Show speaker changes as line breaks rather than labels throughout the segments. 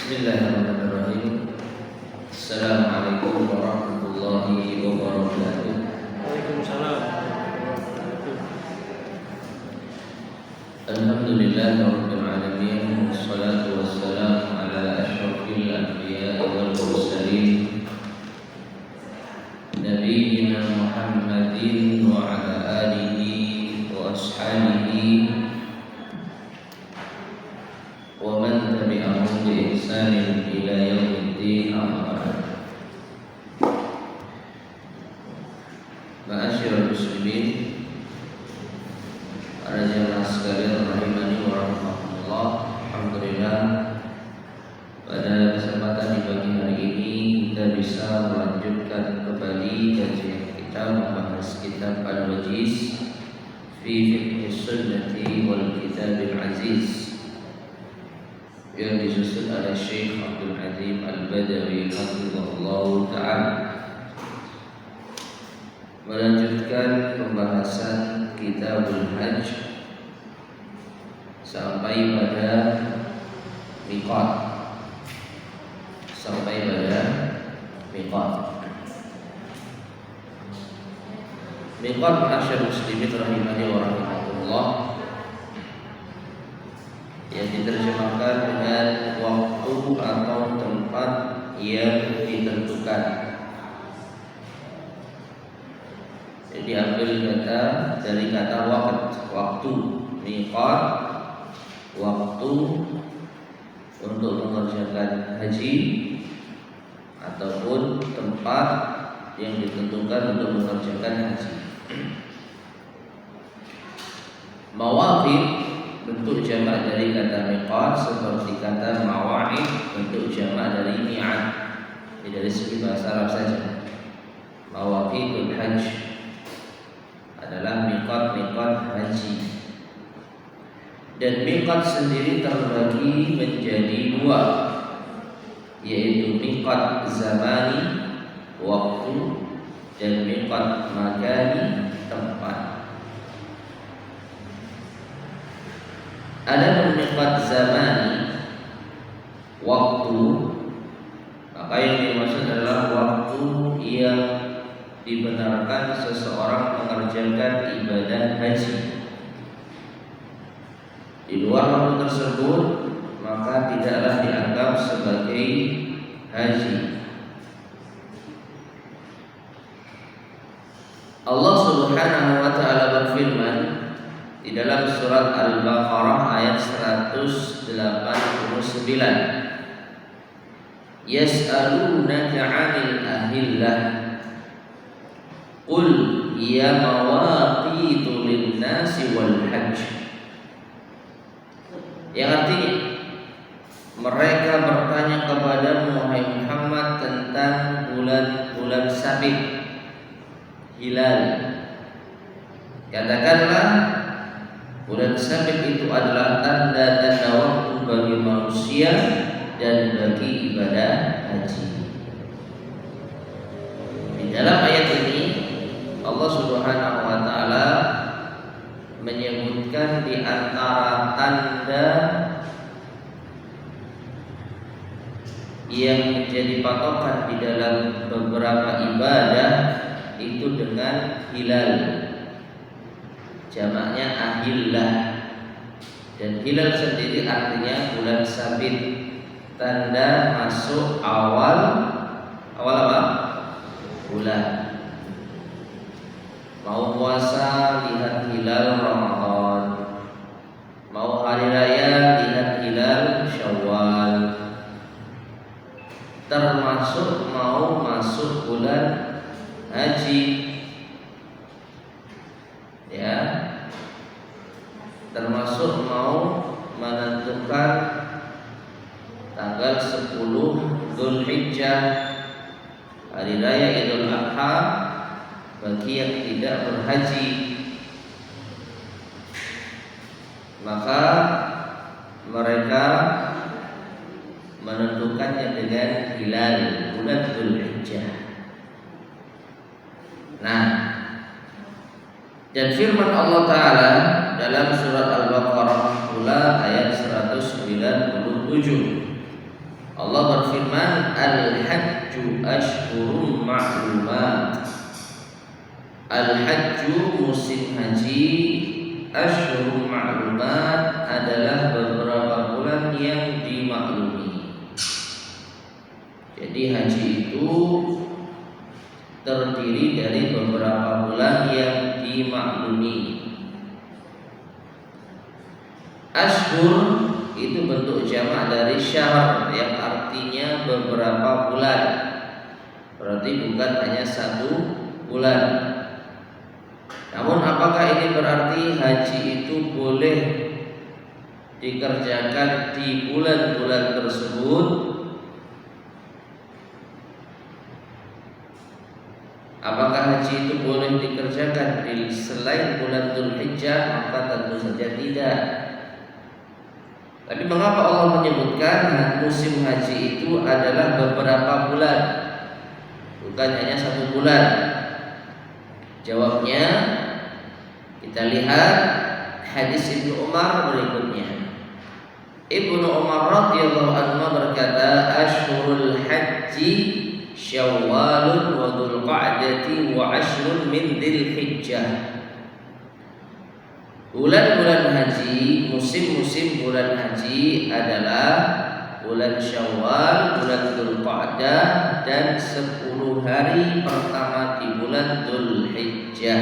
Bismillahirrahmanirrahim. Assalamualaikum warahmatullahi wabarakatuh.
Waalaikumsalam.
Alhamdulillahirabbil alamin. Wassalatu wassalamu ala asyrafil anbiya'i wal mursalin nabiyyina Muhammadin wa ala alihi wa ashabihi wa man tabi'ahum bi ihsanin ila yaumiddin, amma ba'd. Ma'asyiral muslimin, para jamaah sekalian rahimani wa rahimakumullah. Alhamdulillah, pada kesempatan di pagi hari ini kita bisa melanjutkan kembali kajian kita membahas kitab Al-Wajiz fi Fiqh Sunnati wal Kitabil Aziz yang disusun oleh Syekh Abdul Azim Al-Badawi hafizahullah ta'ala, melanjutkan pembahasan Kitabul Hajj sampai pada miqat. Miqat ma'asyar muslimin rahimani wa rahimakumullah, yang diterjemahkan dengan waktu atau tempat yang ditentukan. Jadi diambil kata dari kata waktu, miqat, waktu untuk mengerjakan haji ataupun tempat yang ditentukan untuk mengerjakan haji. Mawaqit bentuk jamak dari kata miqat, seperti kata mawa'id bentuk jamak dari mi'ad. Ini dari segi bahasa Arab saja. Mawaqitul hajj adalah miqat haji. Dan miqat sendiri terbagi menjadi dua, yaitu miqat zamani, waktu, dan miqat makani, tempat. Ada miqat zamani, waktu, maka yang dimaksud adalah waktu yang dibenarkan seseorang mengerjakan ibadah haji. Di luar waktu tersebut maka tidaklah dianggap sebagai haji. Allah Subhanahu wa ta'ala berfirman di dalam surat Al-Baqarah ayat 189, Yas'alunaka 'anil ahillah qul ya mawaqitu lin-nasi wal hajj. Yang artinya, mereka bertanya kepadamu wahai Muhammad tentang bulan-bulan sabit, hilal. Katakanlah, bulan sabit itu adalah tanda-tanda waktu bagi manusia dan bagi ibadah haji. Di dalam ayat ini Allah Subhanahu wa ta'ala menyebutkan di antara tanda yang menjadi patokan di dalam beberapa ibadah itu dengan hilal. Jamaknya ahillah. Dan hilal sendiri artinya bulan sabit, tanda masuk awal apa? Bulan. Mau puasa lihat hilal Ramadan, mau hari raya lihat hilal Syawal, termasuk mau masuk bulan haji, ya, termasuk mau menentukan tanggal 10 Dzulhijjah, hari raya Idul Adha bagi yang tidak berhaji. Maka mereka menentukannya dengan hilal bulan Dzulhijjah. Nah, dan firman Allah Ta'ala dalam surat Al-Baqarah pula ayat 197, Allah berfirman, Al-Hajju Ashhurun Ma'lumat. Al-Hajju musim haji, Ashhurun Ma'lumat adalah beberapa bulan yang dimaklumi. Jadi haji itu terdiri dari beberapa bulan yang dimaklumi. Ashhur itu bentuk jamak dari syahr yang artinya beberapa bulan. Berarti bukan hanya satu bulan. Namun apakah ini berarti haji itu boleh dikerjakan di bulan-bulan tersebut? Apakah haji itu boleh dikerjakan di selain bulan Dzulhijjah? Maka tentu saja tidak. Tapi mengapa Allah menyebutkan musim haji itu adalah beberapa bulan, bukan hanya satu bulan? Jawabnya kita lihat hadis Ibnu Umar berikutnya. Ibnu Umar radhiyallahu anhu berkata, Ashhurul haji Syawal wa Dzulqa'dah wa ashrun min Dzulhijjah. Bulan-bulan haji, musim-musim bulan haji adalah bulan Syawal, bulan Dzulqa'dah, dan 10 hari pertama di bulan Dzulhijjah.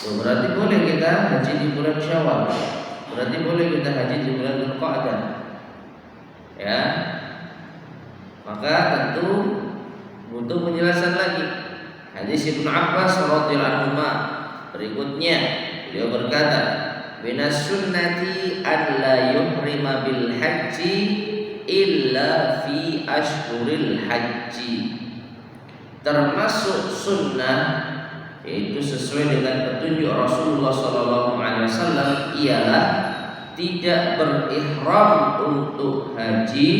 Berarti boleh kita haji di bulan Syawal, berarti boleh kita haji di bulan Dzulqa'dah. Ya. Maka tentu butuh penjelasan lagi. Hadis Ibnu Abbas radhiyallahu anhu berikutnya, beliau berkata, Minas sunnati an la yuhrima bil haji illa fi ashhuril haji. Termasuk sunnah, yaitu sesuai dengan petunjuk Rasulullah SAW, ialah tidak berihram untuk haji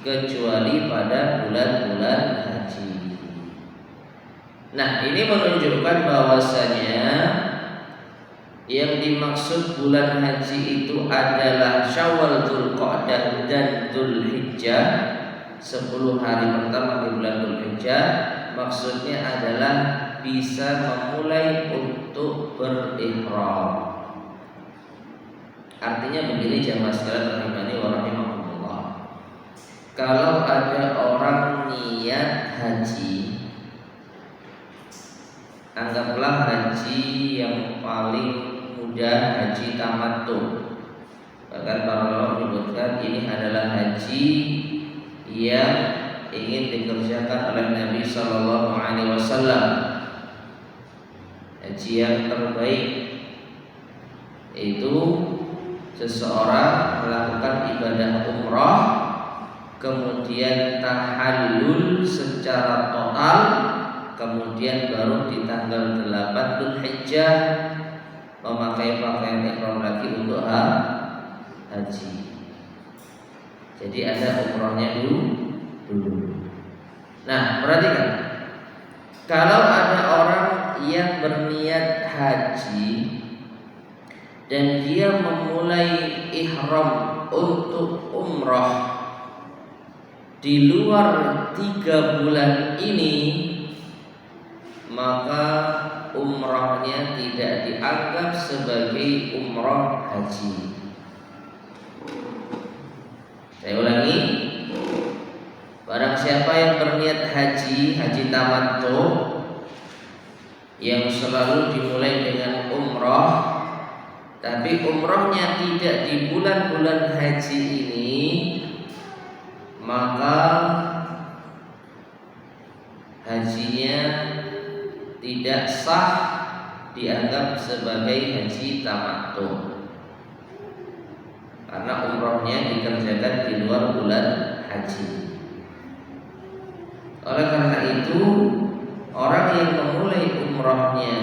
kecuali pada bulan-bulan haji. Nah, ini menunjukkan bahwasanya yang dimaksud bulan haji itu adalah Syawal, Dzulqa'dah, dan Dzulhijjah. 10 hari pertama di bulan Dzulhijjah, maksudnya adalah bisa memulai untuk berihram. Artinya begini jamaah sekalian rahimani wa rahimakumullah. Kalau ada orang niat haji, anggaplah haji yang paling mudah, haji tamattu. Bahkan para ulama menyebutkan ini adalah haji yang ingin dikerjakan oleh Nabi Sallallahu Alaihi Wasallam, haji yang terbaik, yaitu seseorang melakukan ibadah umrah, kemudian tahallul secara total, kemudian baru di tanggal 8 Dzulhijjah memakai pakaian ihram lagi untuk haji. Jadi ada umrahnya dulu. Nah, perhatikan, kalau ada orang yang berniat haji dan dia memulai ihram untuk umrah di luar 3 bulan ini, maka umrahnya tidak dianggap sebagai umrah haji. Saya ulangi, barang siapa yang berniat haji tamattu yang selalu dimulai dengan umrah, tapi umrahnya tidak di bulan-bulan haji ini, maka hajinya tidak sah, dianggap sebagai haji tamattu, karena umrahnya dikerjakan di luar bulan haji. Oleh karena itu, orang yang memulai umrahnya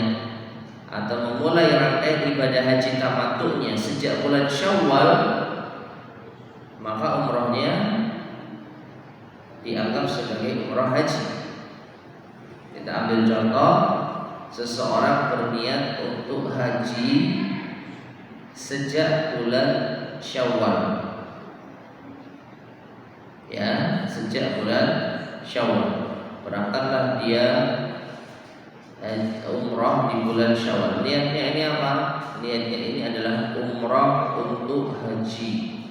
atau memulai rangkaian ibadah haji tamattunya sejak bulan Syawal, maka umrahnya dianggap sebagai umrah haji. Kita ambil contoh, seseorang berniat untuk haji sejak bulan Syawal, Ya, sejak bulan Syawal. Berangkatlah dia umrah di bulan Syawal. Niatnya ini apa? Niatnya ini adalah umrah untuk haji.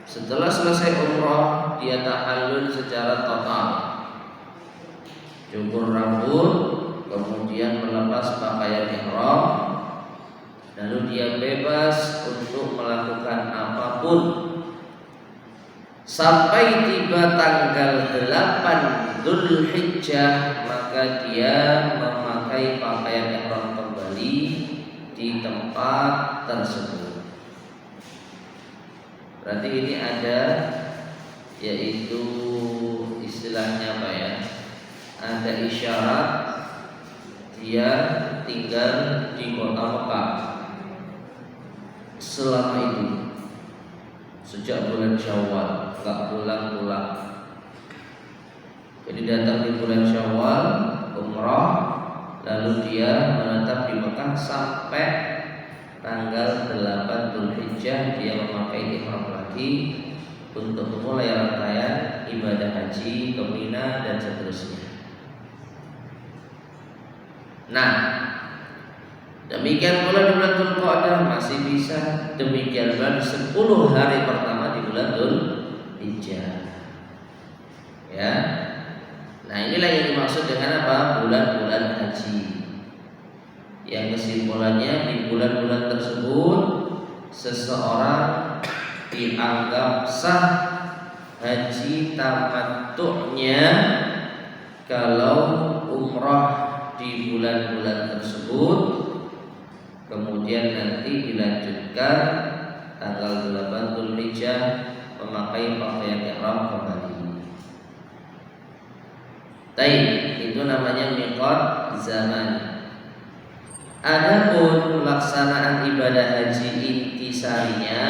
Setelah selesai umrah, dia tahallul secara total. Cukur rambut, kemudian melepas pakaian ihram, lalu dia bebas untuk melakukan apapun sampai tiba tanggal 8 Dzulhijjah, maka dia memakai pakaian ihram kembali di tempat tersebut. Berarti ini ada, yaitu istilahnya apa ya? Ada isyarat dia tinggal di kota Mekah selama itu sejak bulan Syawal, nggak pulang-pulang. Jadi datang di bulan Syawal umrah, lalu dia menetap di Mekah sampai tanggal 8 Dzulhijjah. Dia memakai ihram lagi untuk memulai rangkaian ibadah haji ke Mina dan seterusnya. Nah, demikian pula di bulan Dzulqa'dah masih bisa. Demikian pula 10 hari pertama di bulan Dzulhijjah. Ya. Nah, inilah yang dimaksud dengan apa? Bulan-bulan haji. Yang kesimpulannya di bulan-bulan tersebut seseorang dianggap sah haji tamattu'nya kalau umrah di bulan-bulan tersebut, kemudian nanti dilanjutkan tanggal 8 Dzulhijjah memakai pakaian ihram kembali. Itu namanya miqat zaman. Adapun pelaksanaan ibadah haji intisarinya,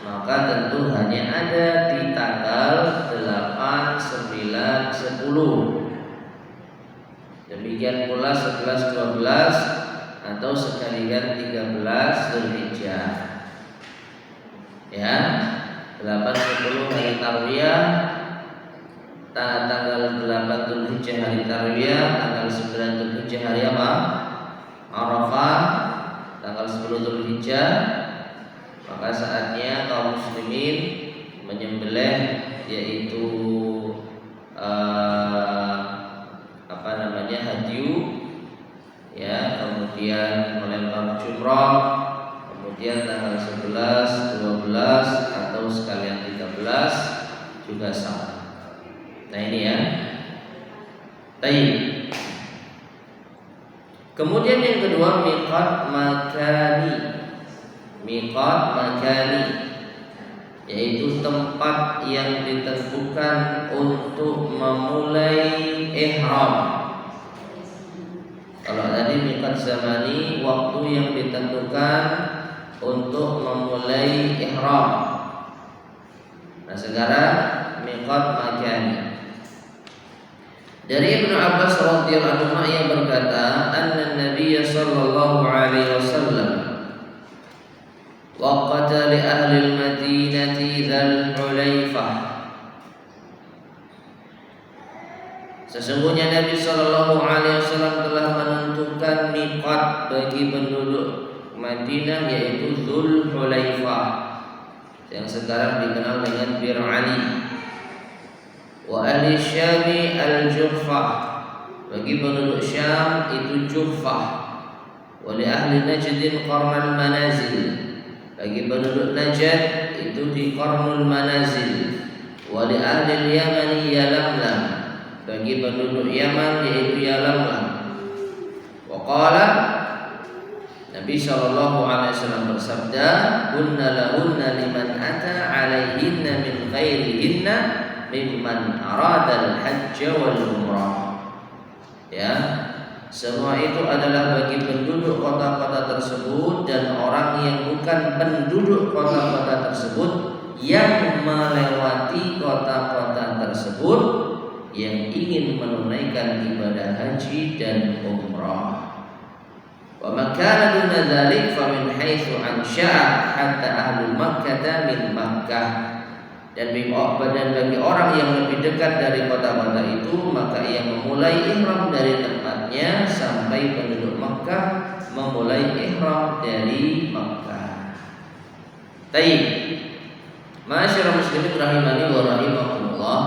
maka tentu hanya ada di tanggal 8, 9, 10. Demikian pula 11, 12 atau sekalian 13 Dzulhijjah. Ya, 8, 10 hari tarwiyah, tanggal 8 Dzulhijjah hari tarwiyah, tanggal 9 Dzulhijjah hari apa? Arafah, tanggal 10 Dzulhijjah. Maka saatnya kaum muslimin menyembelih, yaitu hadyu, ya, kemudian melempar jumrah, kemudian tanggal 11, 12 atau sekalian 13 juga sama. Nah ini ya. Kemudian yang kedua miqat makani. Miqat makani yaitu tempat yang ditentukan untuk memulai ihram. Kalau tadi miqat zamani, waktu yang ditentukan untuk memulai ihram. Nah sekarang miqat makani. Dari Ibnu Abbas radhiyallahu anhu yang berkata, anna Nabiy sallallahu alaihi wasallam waqata li ahli al-Madinati Dzul Hulaifah. Sesungguhnya Nabi sallallahu alaihi wasallam telah menentukan miqat bagi penduduk Madinah, yaitu Dzul Hulaifah yang sekarang dikenal dengan Bir Ali. Wa ahli Syami al-Juhfah, bagi penduduk Syam itu Juhfah. Wa li ahli Najd Qarnul Manazil, bagi penduduk Najd itu di Qarnul Manazil. Wa li ahli Yaman Yalamlam, bagi penduduk Yaman yaitu Yalamlam. Wa qala, Nabi sallallahu alaihi wasallam bersabda, "Kunna lahunna liman ata alaihinna min ghairihinna mimman aradal hajj wal umrah." Ya, semua itu adalah bagi penduduk kota-kota tersebut dan orang yang bukan penduduk kota-kota tersebut yang melewati kota-kota tersebut yang ingin menunaikan ibadah haji dan umrah. Wa man kana duna dzalik fa min haitsu ansha'a hatta ahlu Makkah min Makkah. Dan bagi orang yang lebih dekat dari kota-kota itu, maka ia memulai ihram dari tempatnya sampai penduduk Makkah memulai ihram dari Makkah. Baik, ma'asyiral muslimin rahimani wa rahimakumullah.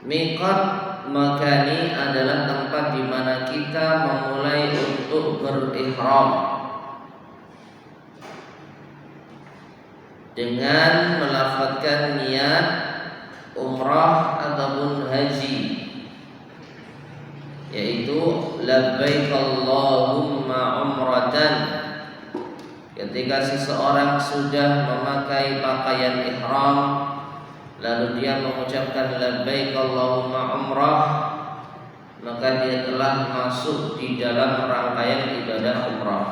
Miqat makani adalah tempat di mana kita memulai untuk berihram dengan melafazkan niat umrah ataupun haji, yaitu labbaik Allahumma umratan. Ketika seseorang sudah memakai pakaian ihram lalu dia mengucapkan labbaik Allahumma umrah, maka dia telah masuk di dalam rangkaian ibadah umrah.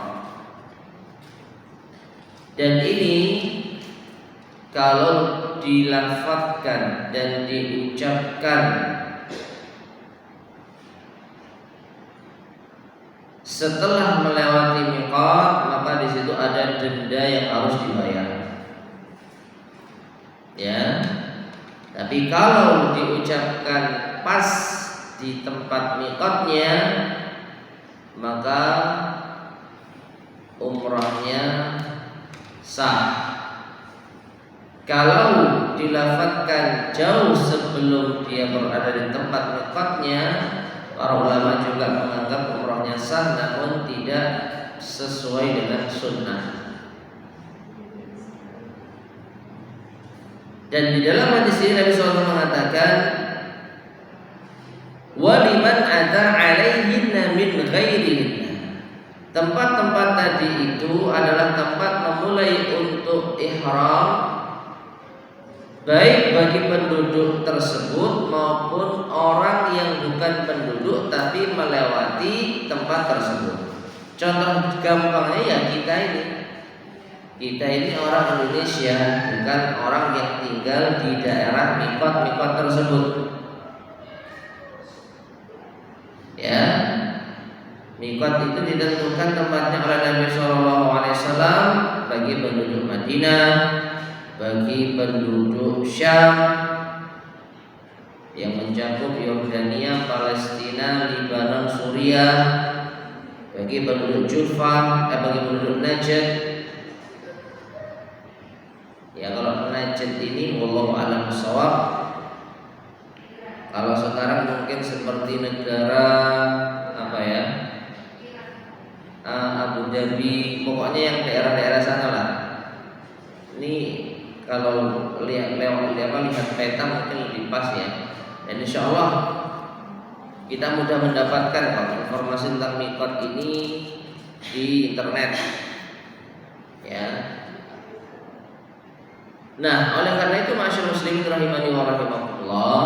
Dan ini kalau dilafazkan dan diucapkan setelah melewati miqat, maka di situ ada denda yang harus dibayar. Ya. Tapi kalau diucapkan pas di tempat miqatnya, maka umrahnya sah. Kalau dilafazkan jauh sebelum dia berada di tempat miqatnya, para ulama juga menganggap umrahnya sah, namun tidak sesuai dengan sunnah. Dan di dalam hadis ini Nabi SAW mengatakan, waliman ada alaihinna min ghairihinna. Tempat-tempat tadi itu adalah tempat memulai untuk ihram, baik bagi penduduk tersebut maupun orang yang bukan penduduk tapi melewati tempat tersebut. Contoh gampangnya ya kita ini orang Indonesia, bukan orang yang tinggal di daerah miqat tersebut. Ya, miqat itu ditentukan tempatnya oleh Nabi SAW bagi penduduk Madinah, bagi penduduk Syam yang mencakup Yordania, Palestina, Lebanon, Suriah, bagi penduduk Jufa, bagi penduduk Najd. Ya, kalau Najd ini wallahu a'lam bishawab. Kalau sekarang mungkin seperti negara apa ya, Abu Dhabi, pokoknya yang daerah-daerah sana lah. Ini kalau lihat peta mungkin lebih pas ya. Dan insya Allah kita mudah mendapatkan informasi tentang miqat ini di internet. Ya. Nah, oleh karena itu ma'asyiral muslimin rahimani wa rahimakumullah,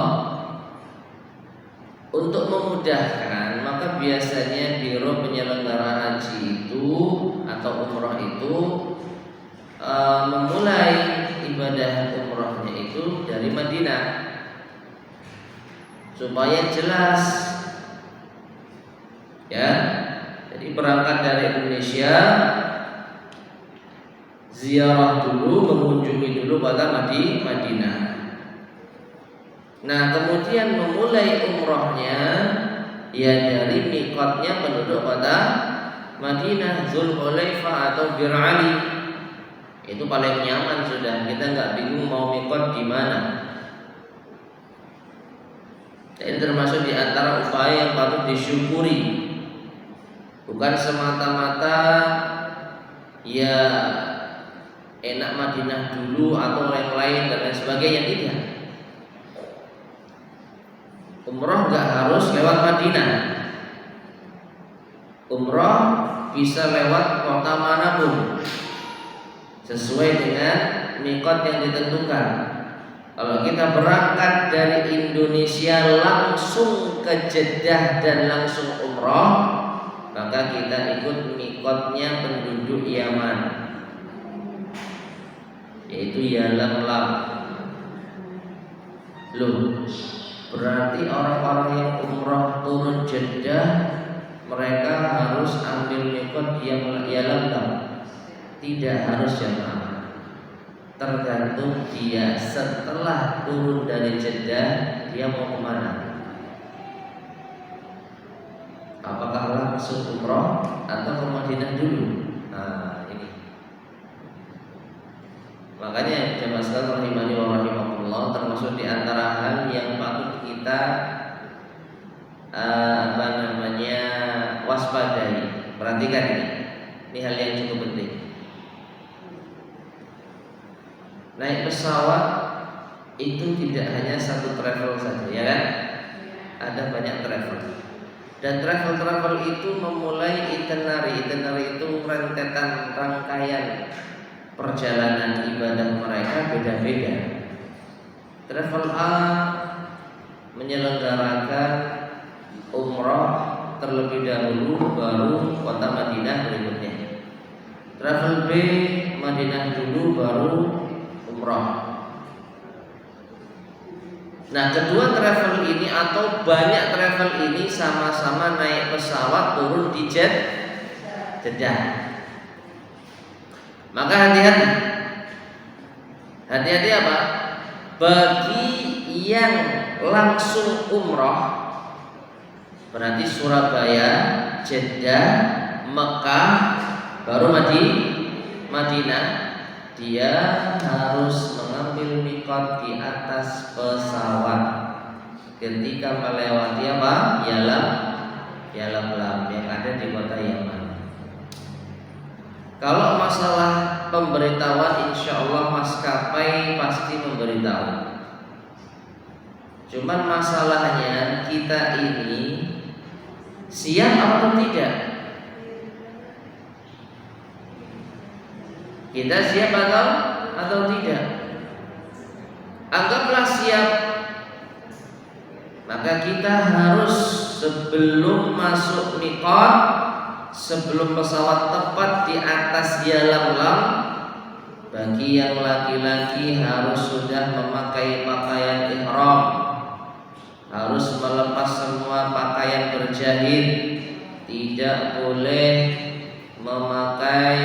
untuk memudahkan, maka biasanya biro penyelenggara haji itu atau umrah itu memulai ibadah umrahnya itu dari Madinah supaya jelas. Ya, jadi berangkat dari Indonesia, ziarah dulu, mengunjungi dulu pada Madinah. Nah, kemudian memulai umrahnya ya dari miqatnya penduduk kota Madinah, Dzulhulaifah atau Bir Ali. Itu paling nyaman sudah, kita nggak bingung mau miqat di mana. Dan termasuk di antara upaya yang patut disyukuri. Bukan semata-mata ya enak Madinah dulu atau yang lain dan lain sebagainya, tidak. Umrah nggak harus lewat Madinah. Umrah bisa lewat kota manapun sesuai dengan miqat yang ditentukan. Kalau kita berangkat dari Indonesia langsung ke Jeddah dan langsung umrah, maka kita ikut miqatnya penduduk Yaman, yaitu Yalamlam. Loh, berarti orang-orang yang umrah turun Jeddah, mereka harus ambil miqat yang Yalamlam, tidak harus jamaah. tergantung dia setelah turun dari Jeddah dia mau kemana. Apakah langsung umroh atau ke Madinah dulu? Nah ini. Makanya jemaah sekalian rahimani wa rahimakumullah, termasuk di antara hal yang patut kita waspadai. Perhatikan ini. Ini hal yang cukup penting. Naik pesawat itu tidak hanya satu travel saja, ya kan? Ada banyak travel. Dan travel itu memulai itinerary itu rentetan rangkaian perjalanan ibadah mereka beda-beda. Travel A menyelenggarakan umroh terlebih dahulu, baru kota Madinah berikutnya. Travel B Madinah dulu, baru umroh. Nah, kedua travel ini atau banyak travel ini sama-sama naik pesawat turun di Jeddah. Maka hati-hati. Hati-hati apa? Bagi yang langsung umroh, berarti Surabaya, Jeddah, Mekah, baru Madinah, dia harus mengambil mikot di atas pesawat ketika melewati apa? Yalam yang ada di kota Yaman. Kalau masalah pemberitahuan, insya Allah maskapai pasti memberitahu. Cuman masalahnya kita ini siap atau tidak? Kita siap atau tidak? Anggaplah siap, maka kita harus sebelum masuk mikot, sebelum pesawat tepat di atas Yalamlam, bagi yang laki-laki harus sudah memakai pakaian ihram, harus melepas semua pakaian berjahit, tidak boleh memakai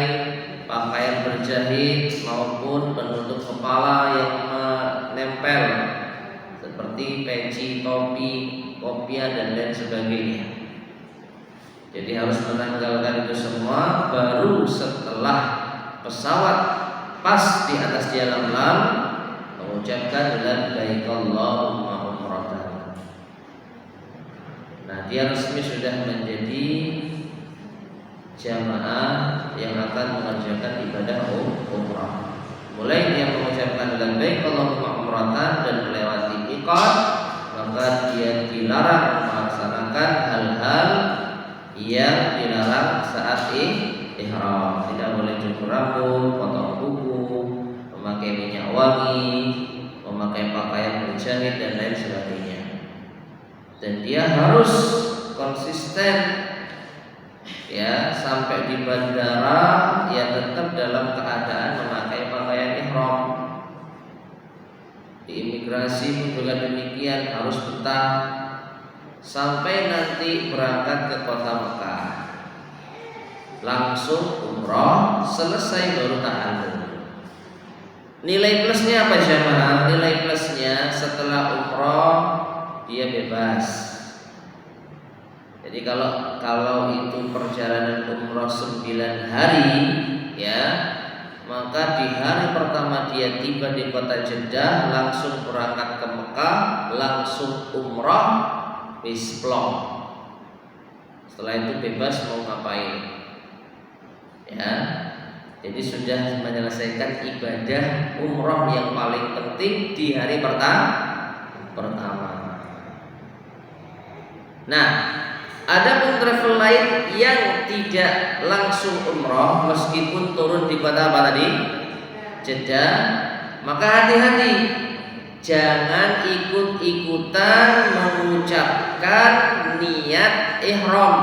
pakaian berjahit maupun penutup kepala yang menempel seperti peci, topi, kopiah dan lain sebagainya. Jadi harus menanggalkan itu semua. Baru setelah pesawat pas di atas Yalamlam mengucapkan labbaik Allahumma umratan. Nah, dia resmi sudah menjadi jamaah yang akan mengerjakan ibadah umrah. Mulai dia mengucapkan labbaik Allahumma umratan dan melewati mikot, maka dia dilarang melaksanakan hal-hal yang dilarang saat ihram. Tidak boleh cukur rambut, potong kuku, memakai minyak wangi, memakai pakaian berjahit dan lain sebagainya. Dan dia harus konsisten, ya, sampai di bandara ya tetap dalam keadaan memakai pakaian ihram. Di imigrasi pun juga demikian, harus betah sampai nanti berangkat ke kota Mekah, langsung umroh, selesai baru tahallul. Nilai plusnya apa jemaah? Nilai plusnya setelah umroh dia bebas. Jadi kalau itu perjalanan umroh 9 hari, ya, maka di hari pertama dia tiba di kota Jeddah, langsung berangkat ke Mekah, langsung umroh, plong. Setelah itu bebas mau ngapain, ya. Jadi sudah menyelesaikan ibadah umroh yang paling penting di hari pertama. Nah, ada pun travel lain yang tidak langsung umroh meskipun turun di kota apa tadi? Jeddah. Maka hati-hati, jangan ikut-ikutan mengucapkan niat ihram.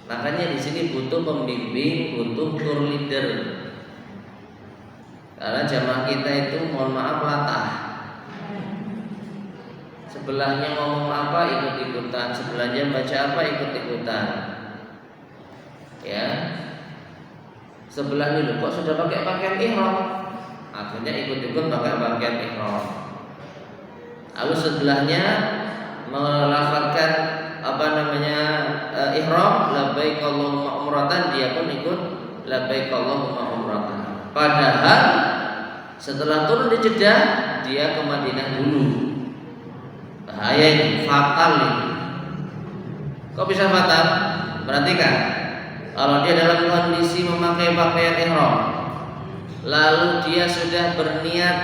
Makanya di sini butuh pembimbing, butuh tour leader. Karena jamaah kita itu mohon maaf latah. Sebelahnya ngomong apa ikut-ikutan, sebelahnya baca apa ikut-ikutan. Ya. sebelah ini kok sudah pakai pakaian ihram, akhirnya ikut-ikut pakai pakaian ihram. Lalu sebelahnya melafalkan ihram, labbaik Allahumma umratan, dia pun ikut labbaik Allahumma umratan. Padahal setelah turun di Jeddah dia ke Madinah dulu. Bahaya ini, fatal ini. Kok bisa fatal? Perhatikan, kalau dia dalam kondisi memakai pakaian ihram, lalu dia sudah berniat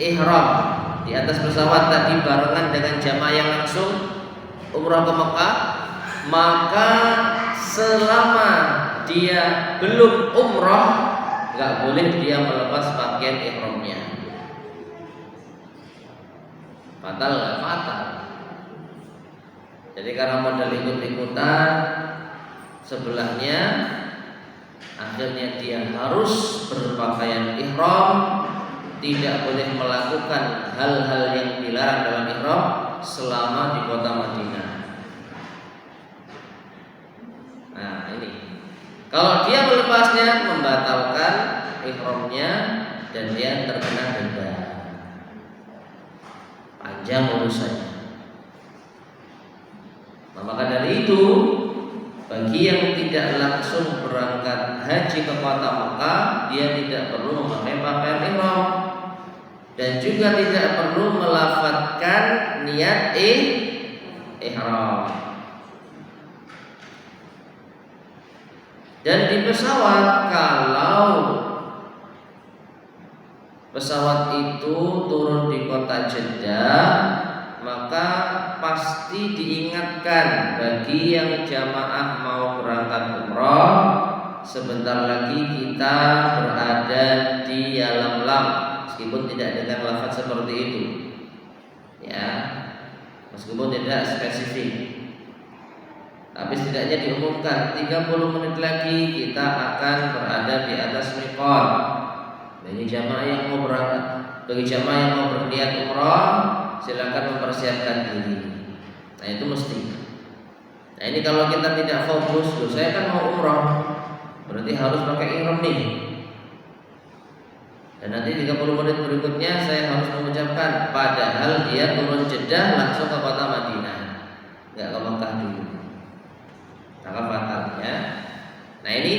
ihram di atas pesawat tadi barengan dengan jamaah yang langsung umrah ke Mekah, maka selama dia belum umrah nggak boleh dia melepas pakaian ihramnya. Fatal nggak? Fatal. Jadi karena modal ikut-ikutan sebelahnya, akhirnya dia harus berpakaian ihram, tidak boleh melakukan hal-hal yang dilarang dalam ihram selama di kota Madinah. Nah ini, kalau dia melepasnya membatalkan ihramnya dan dia terkena denda. Panjang urusannya. Nah, maka dari itu, bagi yang tidak langsung berangkat haji ke kota Mekah, dia tidak perlu memakai pakaian ihram dan juga tidak perlu melafadzkan niat ihram. Dan di pesawat, kalau pesawat itu turun di kota Jeddah, maka pasti diingatkan bagi yang jamaah mau berangkat umrah, sebentar lagi kita berada di Yalamlam, meskipun tidak dengan lafaz seperti itu, ya, meskipun tidak spesifik, tapi setidaknya diumumkan 30 menit lagi kita akan berada di atas miqat. Bagi jamaah yang mau berangkat, bagi jamaah yang mau berniat umrah, silakan mempersiapkan diri. Nah itu mesti. Nah ini kalau kita tidak fokus, loh saya kan mau umrah, berarti harus pakai ihram nih. Dan nanti 30 menit berikutnya saya harus mengucapkan, padahal dia turun Jeddah langsung ke kota Madinah, nggak ke Mekah dulu. Maka fatalnya. Nah ini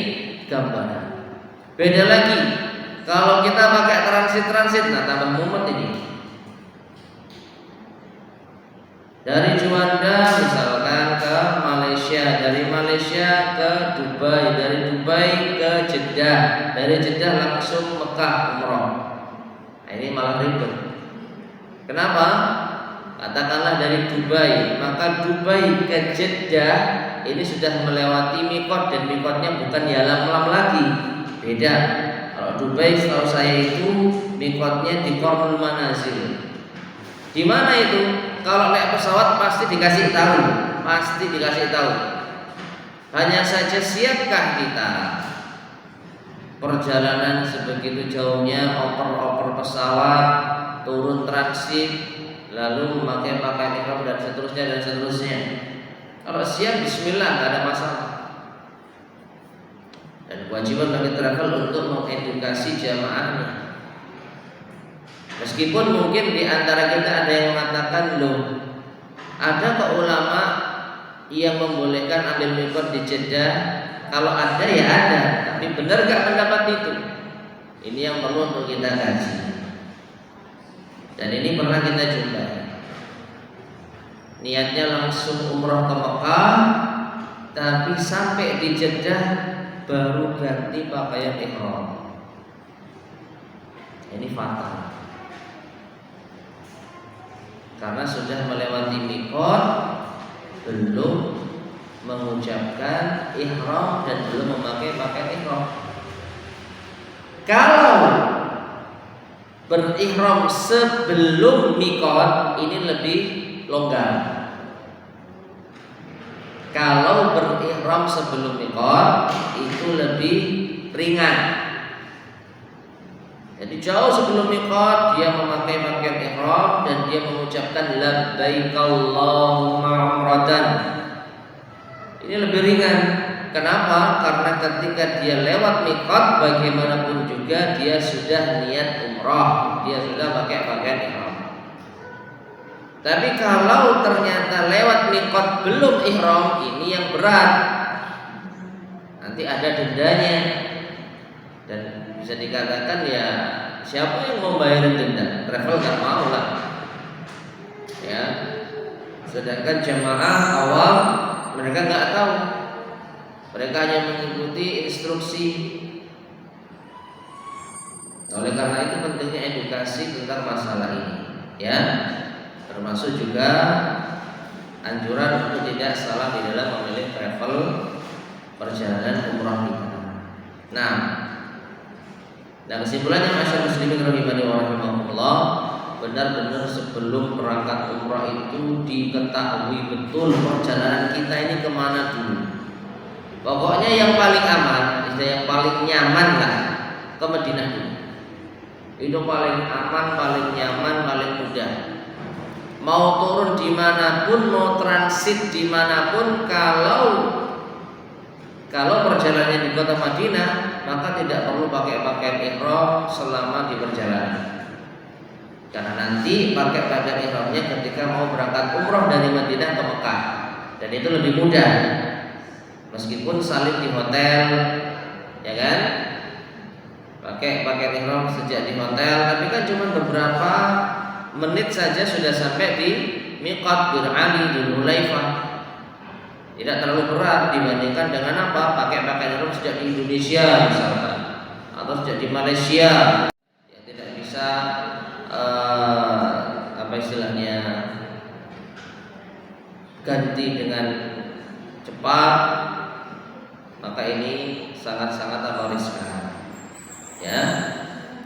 gambaran. Beda lagi kalau kita pakai transit, nah tambah mumet ini. Dari Juanda misalkan ke Malaysia, dari Malaysia ke Dubai, dari Dubai ke Jeddah, dari Jeddah langsung Mekah umrah. Nah ini malah ribet. Kenapa? Katakanlah dari Dubai, maka Dubai ke Jeddah ini sudah melewati mikot, dan mikotnya bukan Yalamlam lagi, beda. Kalau Dubai setahu saya itu mikotnya di Qarnul Manazil. Di mana itu? Kalau naik pesawat pasti dikasih tahu, pasti dikasih tahu. Hanya saja siapkah kita perjalanan sebegitu jauhnya, oper-oper pesawat, turun transit, lalu memakai pakaian ihram dan seterusnya. Kalau siap, bismillah, nggak ada masalah. Dan kewajiban bagi travel untuk mengedukasi jamaahnya. Meskipun mungkin di antara kita ada yang mengatakan, loh, ada kok ulama yang membolehkan ambil mikot di Jeddah. Kalau ada ya ada, tapi benar gak pendapat itu? Ini yang perlu untuk kita kaji. Dan ini pernah kita jumpai. Niatnya langsung umrah ke Mekah, tapi sampai di Jeddah baru ganti pakaian ihram. Ini fatal. Karena sudah melewati mikot, belum mengucapkan ihram dan belum memakai pakaian ihram. Kalau berihram sebelum mikot ini lebih longgar. Kalau berihram sebelum mikot itu lebih ringan. Jadi jauh sebelum mikot dia memakai pakaian ihram dan dia mengucapkan labbaik Allahumma umratan. Ini lebih ringan Kenapa? Karena ketika dia lewat miqat, bagaimanapun juga dia sudah niat umrah, dia sudah pakai pakaian ihram. Tapi kalau ternyata lewat miqat belum ihram, ini yang berat. Nanti ada dendanya. Dan bisa dikatakan ya, siapa yang mau bayarin denda? Travel gak mau lah. Ya. Sedangkan jamaah awam mereka nggak tahu, mereka hanya mengikuti instruksi. Oleh karena itu pentingnya edukasi tentang masalah ini, ya, termasuk juga anjuran untuk tidak salah di dalam memilih travel perjalanan umrah kita. Nah kesimpulannya masyarakat muslimin rahimani wa rahimakumullah, benar-benar sebelum berangkat umrah itu diketahui betul perjalanan kita ini kemana dulu. Pokoknya yang paling aman, yang paling nyaman lah ke Madinah dulu. Itu paling aman, paling nyaman, paling mudah. Mau turun dimanapun, mau transit dimanapun, kalau perjalanan di kota Madinah, maka tidak perlu pakai pakaian ihram selama di perjalanan. Karena nanti pakai pakaian ihramnya ketika mau berangkat umroh dari Madinah ke Mekah, dan itu lebih mudah. Meskipun salib di hotel, ya kan, pakai pakaian ihram sejak di hotel, tapi kan cuma beberapa menit saja sudah sampai di miqat Bir Ali, Dzul Hulaifah. Tidak terlalu berat dibandingkan dengan apa? Pakai pakaian ihram sejak di Indonesia misalkan, atau sejak di Malaysia, yang tidak bisa apa istilahnya, ganti dengan cepat, maka ini sangat-sangat riskan, ya.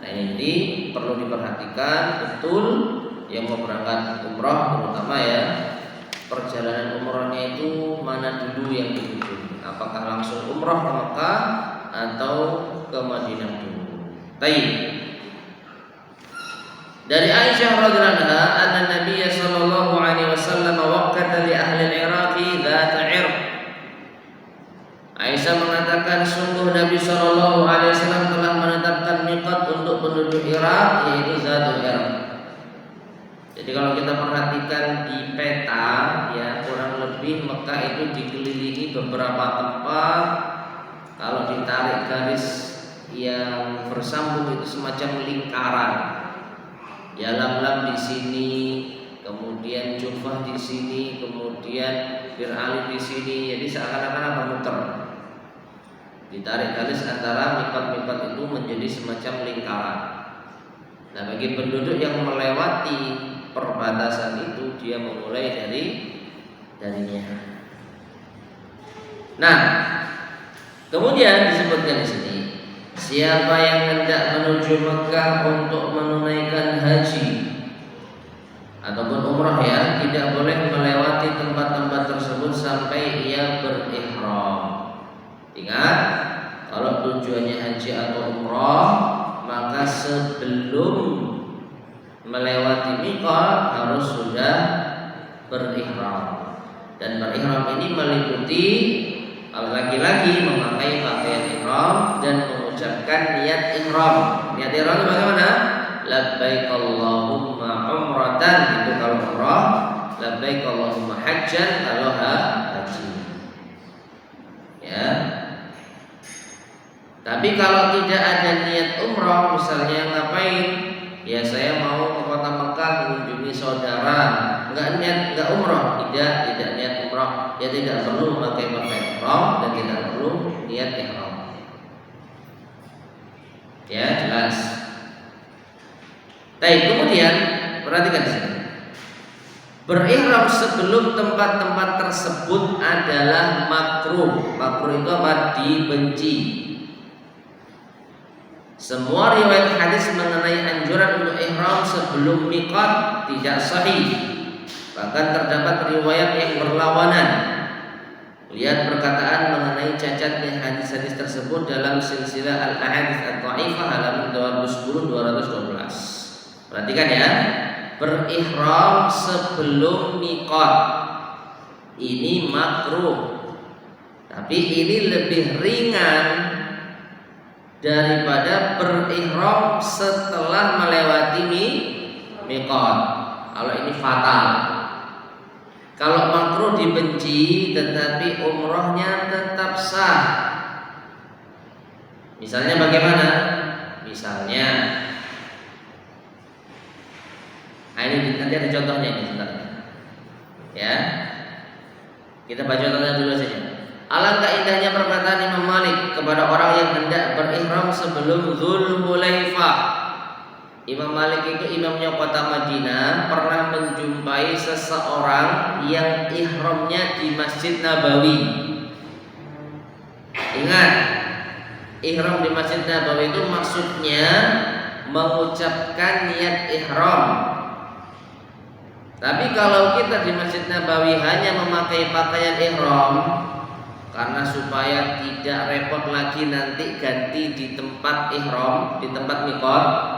Nah ini perlu diperhatikan betul yang mau berangkat umrah, terutama ya, perjalanan umrahnya itu mana dulu yang dituju, apakah langsung umrah ke Mekah atau ke Madinah dulu. Baik. Dari Aisyah radhiyallahu anha, anna Nabiy sallallahu alaihi wasallam waqata li ahli al-Iraq dzat 'irq. Aisyah mengatakan sungguh Nabi sallallahu alaihi wasallam telah menetapkan miqat untuk penduduk Irak, yaitu Dzatul 'Irq. Jadi kalau kita perhatikan di peta, ya, kurang lebih Mekah itu dikelilingi beberapa tempat. Kalau ditarik garis yang bersambung itu semacam lingkaran. Ya, Lamlam di sini, kemudian Jufah di sini, kemudian Bir Ali di sini. Jadi seakan-akan apa, muter. Ditarik garis antara miqat-miqat itu menjadi semacam lingkaran. Nah, bagi penduduk yang melewati perbatasan itu, dia memulai darinya. Nah, kemudian disebutkan di sini, siapa yang hendak menuju Mekah untuk menunaikan haji ataupun umrah, ya, tidak boleh melewati tempat-tempat tersebut sampai ia berihram. Ingat, kalau tujuannya haji atau umrah, maka sebelum melewati miqat harus sudah berihram. Dan berihram ini meliputi lagi-lagi memakai pakaian ihram dan mengucapkan niat ihram. Niat ihram itu bagaimana? Labbaik Allahumma umratan, itu kalau umrah. Labbaik Allahumma hajjan kalau haji. Ya. Tapi kalau tidak ada niat umrah, misalnya ngapain? Ya, saya mau ke kota Mekah mengunjungi saudara, enggak umrah, tidak niat umrah, ya tidak perlu memakai pakaian ihram dan tidak perlu niat ihram. Ya, jelas. Baik, kemudian perhatikan di sini. Berihram sebelum tempat-tempat tersebut adalah makruh. Makruh itu apa? Dibenci. Semua riwayat hadis mengenai anjuran untuk ihram sebelum miqat tidak sahih. Bahkan terdapat riwayat yang berlawanan. Lihat perkataan mengenai cacatnya hadis-hadis tersebut dalam silsilah al-ahadits ad-dhaifah halaman 210-212. Perhatikan ya. Berihram sebelum miqat ini makruh. Tapi ini lebih ringan daripada berihram setelah melewati miqat. Kalau ini fatal. Kalau makruh dibenci tetapi umrohnya tetap sah. Misalnya bagaimana? Misalnya, ini nanti ada contohnya ini sebenarnya. Ya, kita baca contohnya dulu saja. Alangkah indahnya perkataan Imam Malik kepada orang yang hendak berihram sebelum Dzulhulaifah. Imam Malik itu imamnya kota Madinah, pernah menjumpai seseorang yang ihramnya di Masjid Nabawi. Ingat, ihram di Masjid Nabawi itu maksudnya mengucapkan niat ihram. Tapi kalau kita di Masjid Nabawi hanya memakai pakaian ihram, karena supaya tidak repot lagi nanti ganti di tempat ihram, di tempat miqat.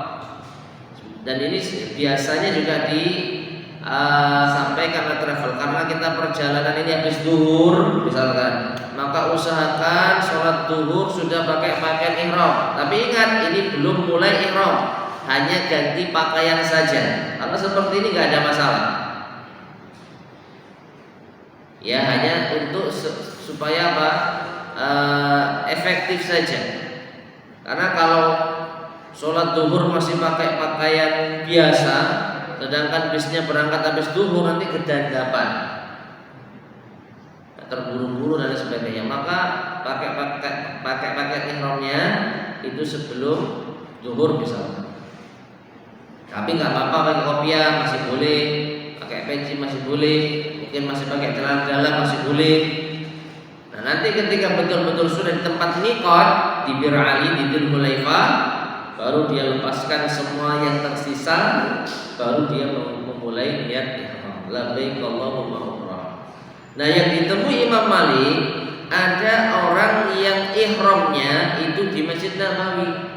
Dan ini biasanya juga disampaikan oleh travel, karena kita perjalanan ini habis duhur misalkan, maka usahakan sholat duhur sudah pakai pakaian ihram. Tapi ingat, ini belum mulai ihram, hanya ganti pakaian saja. Kalau seperti ini nggak ada masalah. Ya, hanya untuk supaya apa? Efektif saja. Karena kalau sholat duhur masih pakai pakaian biasa, sedangkan bisnya berangkat habis duhur, nanti kedandapan, terburu-buru dan sebagainya. Maka pakai pakaian ihramnya itu sebelum duhur misalnya. Tapi nggak apa-apa pakai kopiah masih boleh, pakai peci masih boleh, mungkin masih pakai celana dalam masih boleh. Nah, nanti ketika betul-betul sudah di tempat miqat di Bir Ali di Dzulhulaifah, baru dia lepaskan semua yang tersisa, baru dia memulai niat ihram. Labbaik Allahumma umrah. Nah, yang ditemui Imam Malik, ada orang yang ihramnya itu di Masjid Nabawi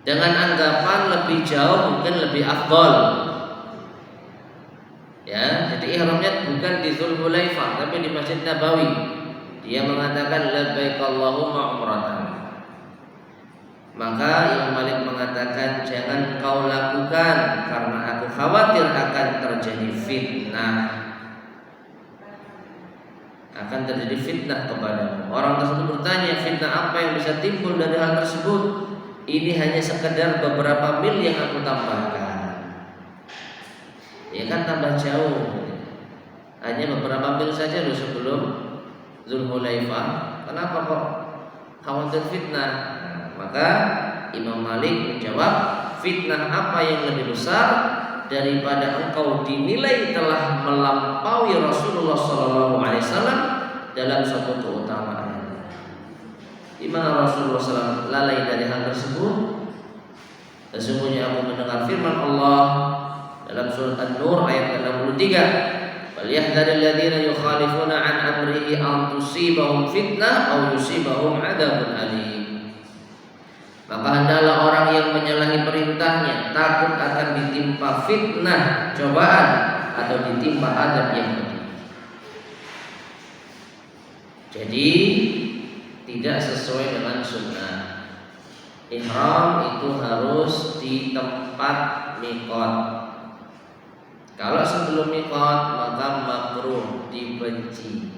dengan anggapan lebih jauh, mungkin lebih afdal. Ya, jadi ihramnya bukan di Dzulhulaifah tapi di Masjid Nabawi. Dia mengatakan labbaik Allahumma umratan. Maka Imam Malik mengatakan, jangan kau lakukan karena aku khawatir akan terjadi fitnah. Akan terjadi fitnah kepadamu. Orang tersebut bertanya, fitnah apa yang bisa timbul dari hal tersebut? Ini hanya sekedar beberapa mil yang aku tambahkan. Ya kan, tambah jauh. Hanya beberapa mil saja loh sebelum Dzulhulaifah. Kenapa kok khawatir fitnah? Maka Imam Malik menjawab, fitnah apa yang lebih besar daripada engkau dinilai telah melampaui Rasulullah SAW dalam suatu keutamaan. Di mana Rasulullah SAW lalai dari hal tersebut? Sesungguhnya aku mendengar firman Allah dalam surat An-Nur ayat 63, "Falyahdharil ladzina yukhalifuna an amrihi an tusibahum fitnah aw yusibahum adzabun alim." Maka hendaklah orang yang menyalahi perintahnya takut akan ditimpa fitnah, cobaan, atau ditimpa azab yang pedih. Jadi tidak sesuai dengan sunnah. Ihram itu harus di tempat miqat. Kalau sebelum miqat maka makruh, dibenci.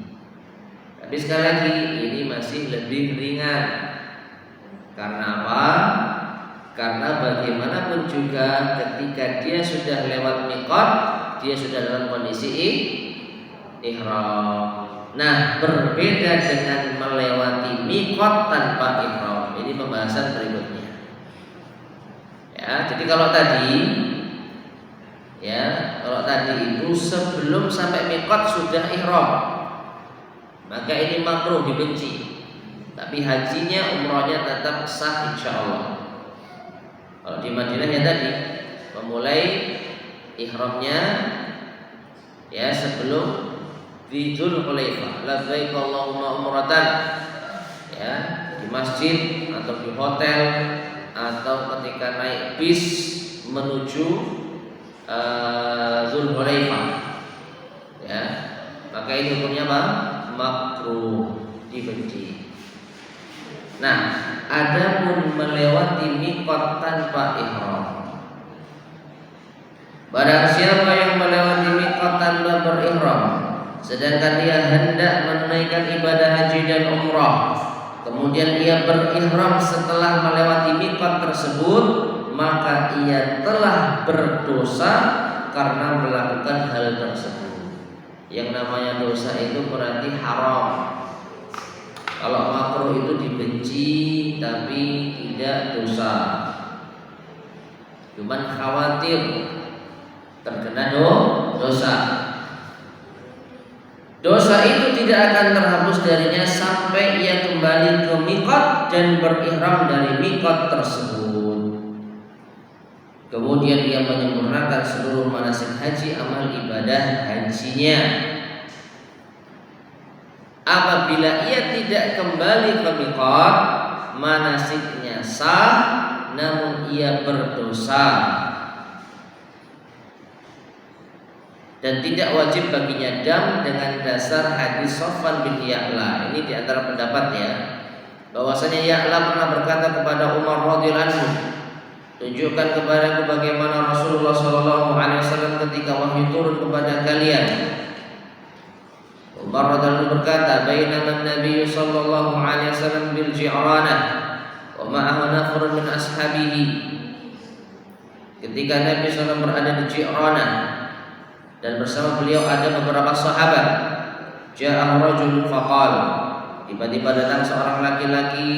Tapi sekali lagi ini masih lebih ringan. Karena apa? Karena bagaimanapun juga ketika dia sudah lewat miqat, dia sudah dalam kondisi ihram. Nah, berbeda dengan melewati miqat tanpa ihram. Ini pembahasan berikutnya. Ya, jadi kalau tadi itu sebelum sampai miqat sudah ihram, maka ini makruh, dibenci. Tapi hajinya, umrohnya tetap sah insyaallah. Kalau di Madinah ya tadi memulai ihramnya ya sebelum di Dzulhulaifah, labbaik Allahumma umratan, ya di masjid atau di hotel atau ketika naik bis menuju Dzulhulaifah, ya maka ini hukumnya apa? makruh, dibenci. Nah, adapun melewati miqat tanpa ihram, barang siapa yang melewati miqat tanpa berihram, sedangkan dia hendak menunaikan ibadah haji dan umrah, kemudian ia berihram setelah melewati miqat tersebut, maka ia telah berdosa karena melakukan hal tersebut. Yang namanya dosa itu berarti haram. Kalau makruh itu dibenci tapi tidak dosa, cuman khawatir terkena dosa. Dosa itu tidak akan terhapus darinya sampai ia kembali ke miqat dan berihram dari miqat tersebut. Kemudian ia menyempurnakan seluruh manasik haji, amal ibadah hajinya. Apabila ia tidak kembali ke miqat, manasiknya sah, namun ia berdosa dan tidak wajib baginya dam dengan dasar hadis Sofwan bin Ya'la. Ini di antara pendapat ya, bahwasanya Ya'la pernah berkata kepada Umar radhiyallahu anhu, tunjukkan kepadaku bagaimana Rasulullah SAW ketika wahyu turun kepada kalian. Umar radhiyallahu anhu berkata, bainama an-nabiy sallallahu alaihi wasallam bil Ji'ranah wa ma'ahu nafrun min ashabihi. Ketika Nabi SAW berada di Ji'ranah dan bersama beliau ada beberapa sahabat, ja'ahu rajulun faqal, tiba-tiba datang seorang laki-laki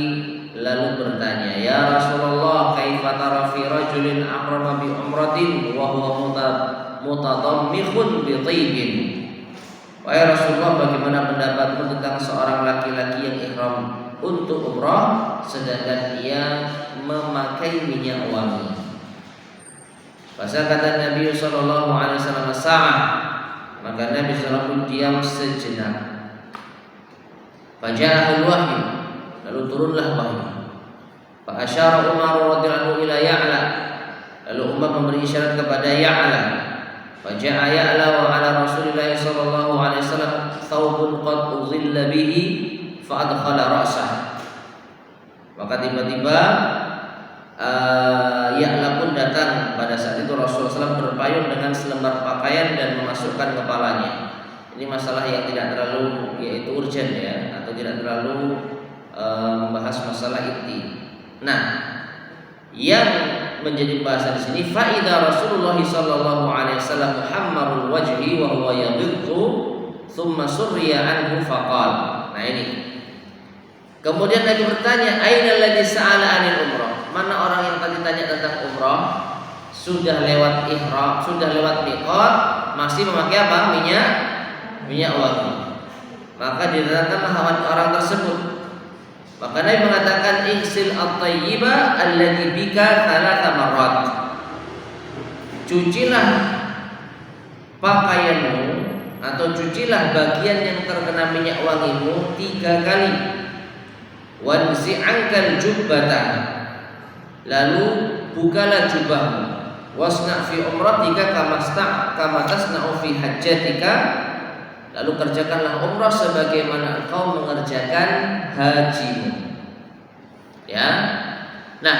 lalu bertanya, ya Rasulullah, kaifa tara fi rajulin ahrama bi umratin wa huwa mutadammikhun bi tibin. Wahai Rasulullah, bagaimana pendapatmu tentang seorang laki-laki yang ihram untuk umrah sedangkan ia memakai minyak wangi? Pasal kata Nabi sallallahu alaihi wasallam sa'ah, maka Nabi sallallahu diam sejenak. Faja'ahul wahyu, lalu turunlah wahyu. Fa asyara Umar radhiyallahu anhu ila Ya'la, lalu Umar memberi isyarat kepada Ya'la. Faja'a Ya'la wa ala Rasulillah sallallahu alaihi wasallam thawbun qad uzilla bihi fa adkhala ra'sah. Maka tiba-tiba Ya'la pun datang. Pada saat itu Rasulullah SAW berpayung dengan selembar pakaian dan memasukkan kepalanya. Ini masalah yang tidak terlalu yaitu urgent ya, atau tidak terlalu membahas masalah inti. Nah, yang menjadi bahasan di sini faida Rasulullah sallallahu alaihi wasallam muhammarul wajhi wa huwa yaghiddu thumma surriya anhu faqal. Nah ini. Kemudian Nabi bertanya, aina alladhi sa'ala 'anil umrah? Mana orang yang tadi tanya tentang umrah? Sudah lewat ihram, sudah lewat miqat, masih memakai apa? Minyak wangi. Maka didatangkanlah orang tersebut. Maka Nabi mengatakan iksil at-tayyiba allati bika thalatha marrat. Cucilah pakaianmu atau cucilah bagian yang terkena minyak wangimu 3 kali. Wanzi'ankal jubbata, lalu bukalah jubahmu. Wasna' fi umratika kama tasna'u fi hajjatika, lalu kerjakanlah umrah sebagaimana engkau mengerjakan hajimu. Ya. Nah,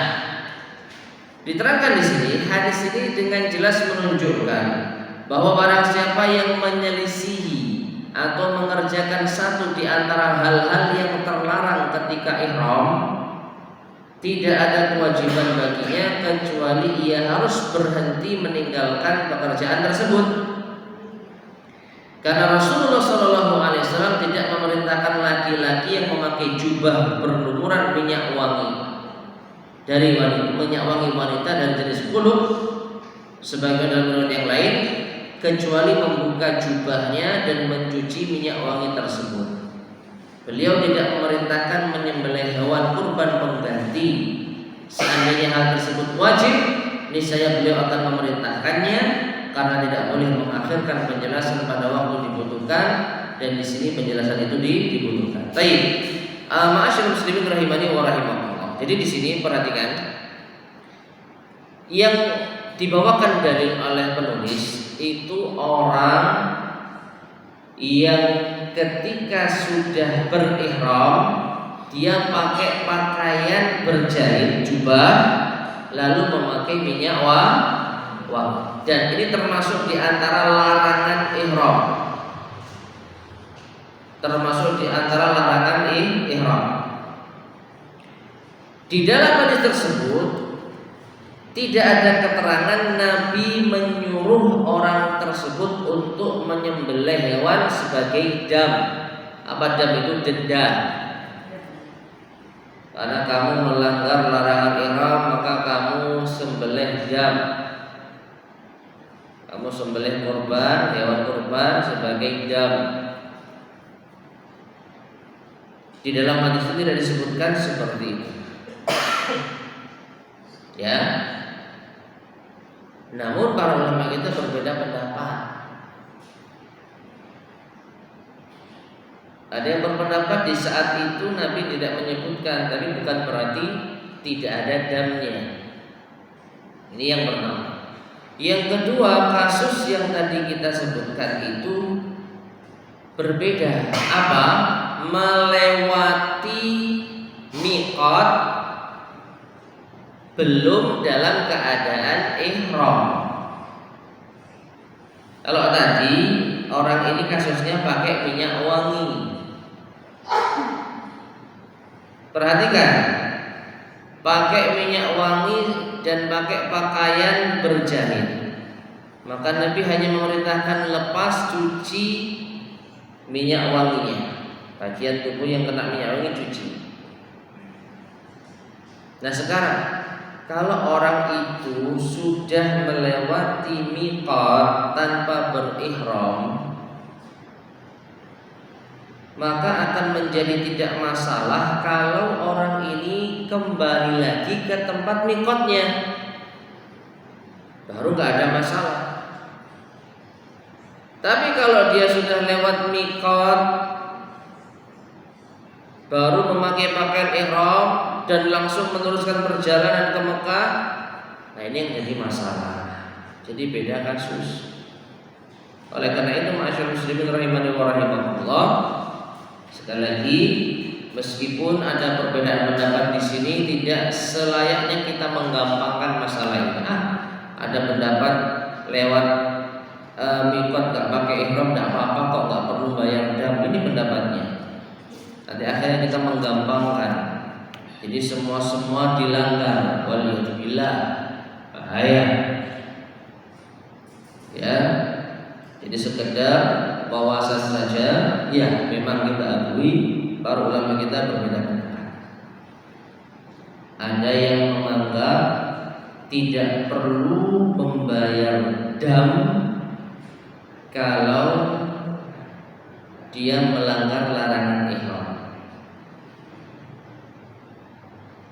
diterangkan di sini, hadis ini dengan jelas menunjukkan bahwa barang siapa yang menyelisihi atau mengerjakan satu di antara hal-hal yang terlarang ketika ihram, tidak ada kewajiban baginya kecuali ia harus berhenti meninggalkan pekerjaan tersebut. Karena Rasulullah SAW tidak memerintahkan laki-laki yang memakai jubah berlumuran minyak wangi dari minyak wangi wanita dan jenis kulit sebagai dalam yang lain, kecuali membuka jubahnya dan mencuci minyak wangi tersebut. Beliau tidak memerintahkan menyembelih hewan kurban pengganti. Seandainya hal tersebut wajib, niscaya beliau akan memerintahkannya, karena tidak boleh mengakhirkan penjelasan pada waktu dibutuhkan, dan di sini penjelasan itu dibutuhkan. Baik, ma'asyiral muslimin rahimani wa rahimakumullah. Jadi di sini perhatikan yang dibawakan dalil oleh penulis itu orang yang ketika sudah berihram dia pakai pakaian berjahit jubah lalu memakai minyak wangi. Dan ini termasuk di antara larangan ihram. Di dalam hadis tersebut tidak ada keterangan Nabi menyuruh orang tersebut untuk menyembelih hewan sebagai dam. Apa dam itu? Denda. Karena kamu melanggar larangan ihram maka kamu sembelih dam. Kamu sembelih kurban, hewan kurban sebagai dam. Di dalam hadis itu tidak disebutkan seperti itu. Ya. Namun para ulama kita berbeda pendapat. Ada yang berpendapat di saat itu Nabi tidak menyebutkan, tapi bukan berarti tidak ada damnya. Ini yang pertama. Yang kedua, kasus yang tadi kita sebutkan itu berbeda. Apa? Melewati miqat belum dalam keadaan ihram. Kalau tadi orang ini kasusnya pakai minyak wangi. Perhatikan, pakai minyak wangi dan pakai pakaian berjahit. Maka Nabi hanya memerintahkan lepas cuci minyak wanginya. Bagian tubuh yang kena minyak wangi cuci. Nah sekarang kalau orang itu sudah melewati miqat tanpa berihram, maka akan menjadi tidak masalah kalau orang ini kembali lagi ke tempat miqatnya. Baru gak ada masalah. Tapi kalau dia sudah lewat miqat baru memakai pakaian ihram dan langsung meneruskan perjalanan ke Mekah, nah ini yang jadi masalah. Jadi beda kasus. Oleh karena itu ma'asyiral muslimin rahimani wa rahimakumullah, sekali lagi meskipun ada perbedaan pendapat di sini, tidak selayaknya kita menggampangkan masalah ini. Ada pendapat lewat miqat gak pakai ihram gak apa-apa kok, gak perlu bayar dam. Ini pendapatnya. Nanti akhirnya kita menggampangkan. Jadi semua dilanggar. Waliyadzubillah, bahaya. Ya. Jadi sekedar wawasan saja. Ya, memang kita akui para ulama kita berbeda pendapat. Ada yang menganggap tidak perlu membayar dam kalau dia melanggar larangan ihram.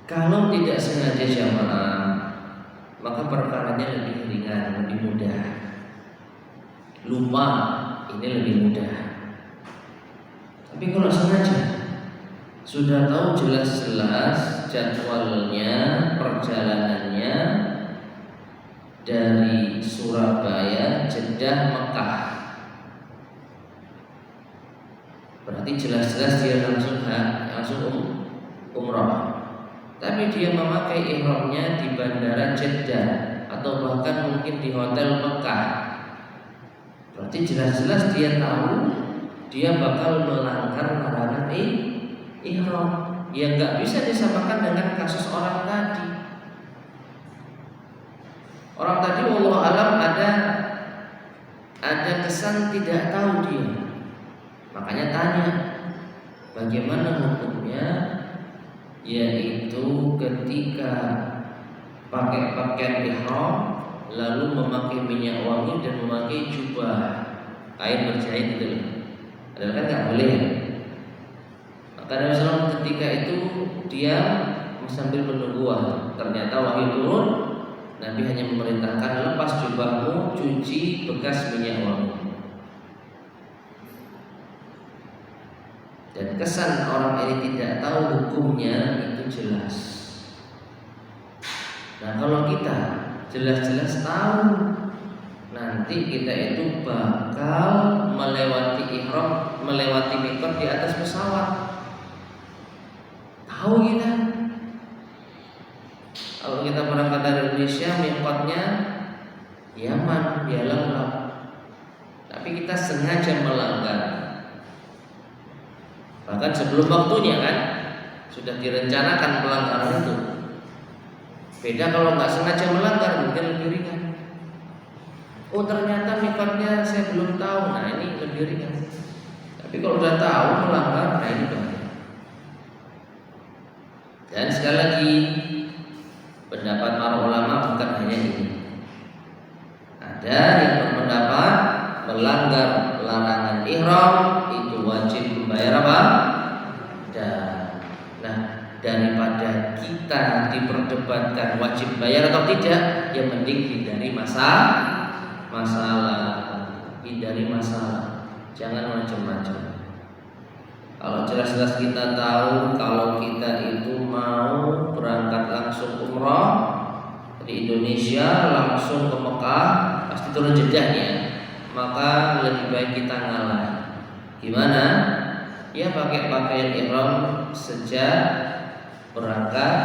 Kalau tidak sengaja jamaah, maka perkaranya lebih ringan, lebih mudah. Lupa ini lebih mudah. Tapi kalau sengaja, sudah tahu jelas-jelas jadwalnya, perjalanannya dari Surabaya, Jeddah, Mekah, berarti jelas-jelas dia langsung umrah. Tapi dia memakai ihramnya di bandara Jeddah atau bahkan mungkin di hotel Mekah, berarti jelas-jelas dia tahu dia bakal melanggar larangan ihram. Ya nggak bisa disamakan dengan kasus orang tadi. Orang tadi wallahu alam ada kesan tidak tahu dia. Makanya tanya, bagaimana hukumnya? Yaitu ketika pakai pakaian ihram lalu memakai minyak wangi dan memakai jubah kain berjahit itu. Adalah kan nggak boleh. Maka Nabi SAW ketika itu dia sambil menunggu wahyu. Ternyata wahyu turun, Nabi hanya memerintahkan lepas jubahmu, cuci bekas minyak wangi. Dan kesan orang ini tidak tahu hukumnya itu jelas. Nah kalau kita jelas-jelas tahu, nanti kita itu bakal melewati ihram, melewati mikot di atas pesawat. Tahu kita? Kalau kita berangkat dari Indonesia, mikotnya Yaman, di Alam. Tapi kita sengaja melanggar. Bahkan sebelum waktunya kan, sudah direncanakan pelanggaran itu. Beda kalau nggak sengaja melanggar, mungkin lebih ringan. Oh ternyata mikotnya saya belum tahu, nah ini lebih ringan. Tapi kalau udah tahu melanggar, nah ini bahaya. Dan sekali lagi, pendapat para ulama bukan hanya ini. Ada yang berpendapat melanggar larangan ihram itu wajib membayar apa? Nah, daripada kita diperdebatkan wajib bayar atau tidak, yang penting hindari hindari masalah, jangan macam-macam. Kalau jelas-jelas kita tahu kalau kita itu mau berangkat langsung umrah dari Indonesia langsung ke Mekah, pasti turun Jeddahnya, maka lebih baik kita ngalah. Gimana? Ya pakai pakaian ihram sejak berangkat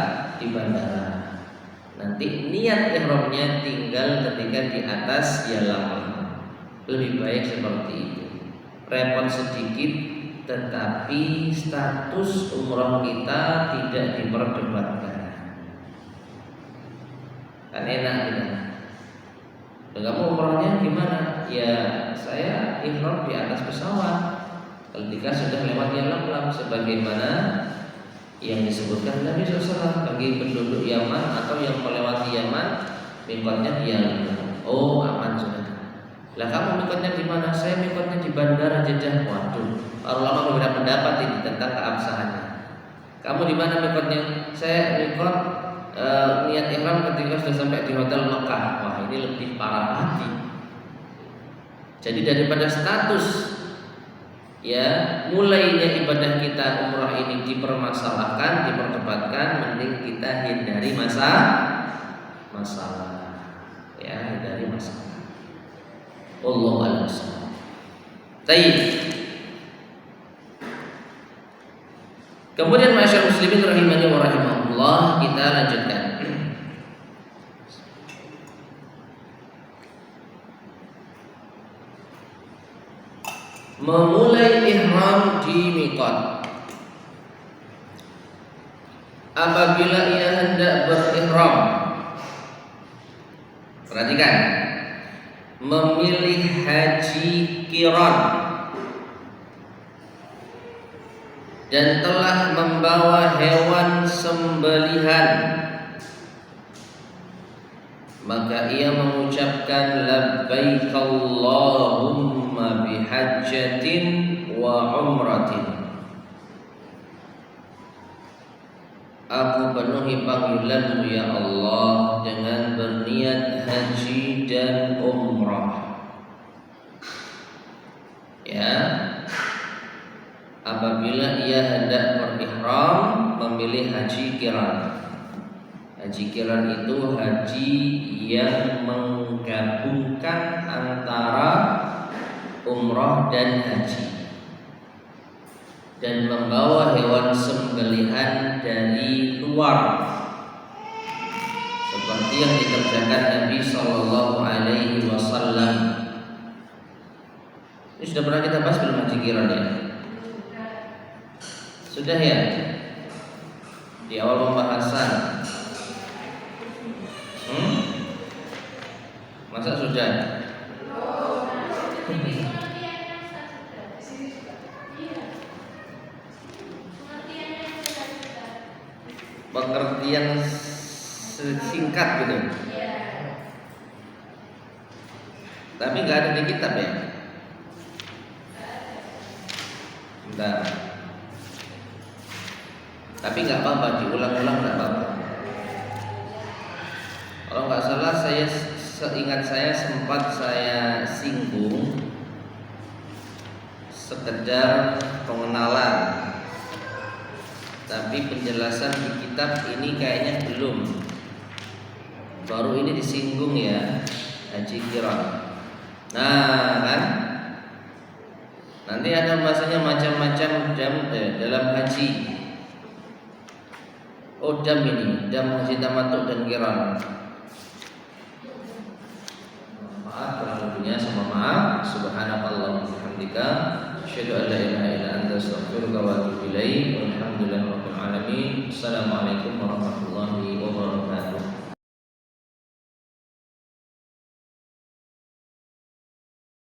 di bandara. Nanti niat ihramnya tinggal ketika di atas Yalam. Lebih baik seperti itu. Repot sedikit, tetapi status umrah kita tidak diperdebatkan. Kan enak gitu. Kamu umrahnya gimana? Ya saya ihram di atas pesawat. Ketika sudah lewat Yalam, sebagaimana yang disebutkan Nabi SAW bagi penduduk Yaman atau yang melewati Yaman, mikotnya di Yalam. Oh aman sudah. Lah kamu mikotnya di mana? Saya mikotnya di bandara Jeddah. Waduh, para ulama berbeda pendapat ini tentang keabsahannya. Kamu di mana mikotnya? Saya mikot niat ihram ketika sudah sampai di hotel Mekah. Wah ini lebih parah lagi. Jadi daripada status ya mulainya ibadah kita umrah ini dipermasalahkan, diperdebatkan, mending kita hindari masalah. Ya, hindari masalah. Wallahu a'lam. Baik. Kemudian masyarakat muslimin rahimani wa rahimahullah, kita lanjutkan. Memulai ihram di miqat. Apabila ia hendak berihram, perhatikan, memilih haji qiran dan telah membawa hewan sembelihan, maka ia mengucapkan labbaik Allahumma bihajjatin wa umratin. Aku penuhi panggilanmu ya Allah dengan berniat haji dan umrah. Ya, apabila ia hendak berihram, memilih haji qiran. Haji qiran itu haji yang menggabungkan antara umrah dan haji, dan membawa hewan sembelihan dari luar, seperti yang dikerjakan Nabi Sallallahu Alaihi Wasallam. Ini sudah pernah kita bahas belum haji qiran ya? Sudah ya? Di awal pembahasan. Masa sudah? Pengertian singkat gitu. Tapi nggak ada di kitab ya. Bentar. Tapi nggak apa-apa, diulang-ulang nggak apa-apa. Kalau nggak salah seingat saya sempat saya singgung sekedar pengenalan, tapi penjelasan di kitab ini kayaknya belum. Baru ini disinggung ya, haji qiran. Nah, kan? Nanti ada bahasanya macam-macam dam dalam haji. Oh, dam ini, dam haji tamattu dan qiran. Maaf kurang lebihnya, sama maaf. Subhanakallahumma wa bihamdika asyhadu an la ilaha illa anta astaghfiruka wa atubu ilaik. Walhamdulillahirabbil alamin. Assalamualaikum warahmatullahi wabarakatuh.